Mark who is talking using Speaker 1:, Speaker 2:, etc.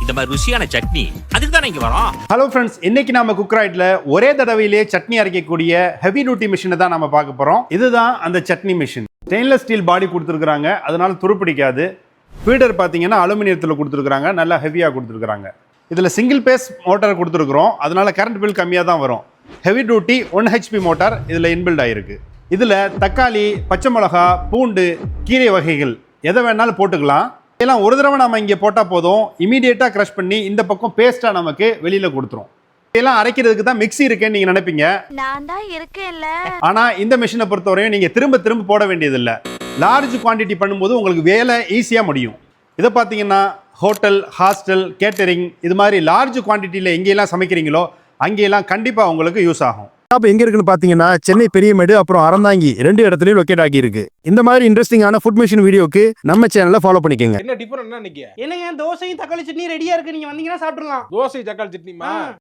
Speaker 1: இந்த மாதிரி ருசியான சட்னி அதுக்கு தான் இங்க வரோம்.
Speaker 2: ஹலோ ஃப்ரெண்ட்ஸ், இன்னைக்கு நாம குக்ராய்ட்ல ஒரே தடவையிலே சட்னி அரைக்கக்கூடிய ஹெவி டியூட்டி மிஷினை தான் நம்ம பார்க்க போறோம். இதுதான் அந்த சட்னி மிஷின். ஸ்டெயின்லெஸ் ஸ்டீல் பாடி கொடுத்துருக்காங்க, அதனால துருப்பிடிக்காது. ஃபீடர் பார்த்தீங்கன்னா அலுமினியத்தில் கொடுத்துருக்காங்க, நல்லா ஹெவியாக கொடுத்துருக்காங்க. இதில் சிங்கிள் பேஸ் மோட்டார் கொடுத்துருக்குறோம், அதனால கரண்ட் பில் கம்மியாக தான் வரும். ஹெவி டியூட்டி 1 HP மோட்டார் இதில் இன்பில்ட் ஆகிருக்கு. இதில் தக்காளி, பச்சை மிளகா, பூண்டு, கீரை வகைகள் எதை வேணாலும் போட்டுக்கலாம். இதெல்லாம் ஒரு தடவை நம்ம இங்கே போட்டால் போதும், இமீடியட்டாக க்ரஷ் பண்ணி இந்த பக்கம் பேஸ்ட்டாக நமக்கு வெளியில் கொடுத்துரும். இதெல்லாம் அரைக்கிறதுக்கு தான் மிக்ஸி இருக்கேன்னு நீங்கள் நினைப்பீங்க.
Speaker 3: நான் தான் இருக்கேன்ல.
Speaker 2: ஆனால் இந்த மிஷினை பொறுத்தவரையும் நீங்கள் திரும்ப திரும்ப போட வேண்டியதில்லை. லார்ஜ் குவான்டிட்டி பண்ணும்போது உங்களுக்கு வேலை ஈஸியாக முடியும். இதை பார்த்தீங்கன்னா ஹோட்டல், ஹாஸ்டல், கேட்டரிங் இது மாதிரி லார்ஜ் குவான்டிட்டியில் எங்கெல்லாம் சமைக்கிறீங்களோ அங்கெல்லாம் கண்டிப்பாக உங்களுக்கு யூஸ் ஆகும்.
Speaker 4: ஷாப் எங்க இருக்குன்னு பாத்தீங்கன்னா சென்னை பெரியமேடு அப்புறம் அறந்தாங்கி 2 இடத்துலயும் லொக்கேட் ஆகி இருக்கு. இந்த மாதிரி இன்ட்ரெஸ்டிங்கான ஃபுட் மிஷின் வீடியோக்கு நம்ம சேனலை ஃபாலோ பண்ணிக்கோங்க.
Speaker 5: என்ன டிஃபரெண்ட் இன்னைக்கு?
Speaker 6: என்னங்க தோசையும் தக்காளி சட்னி ரெடியா இருக்கு, நீங்க வந்தீங்கன்னா சாப்பிடலாம்.
Speaker 5: தோசை தக்காளி சட்னிமா?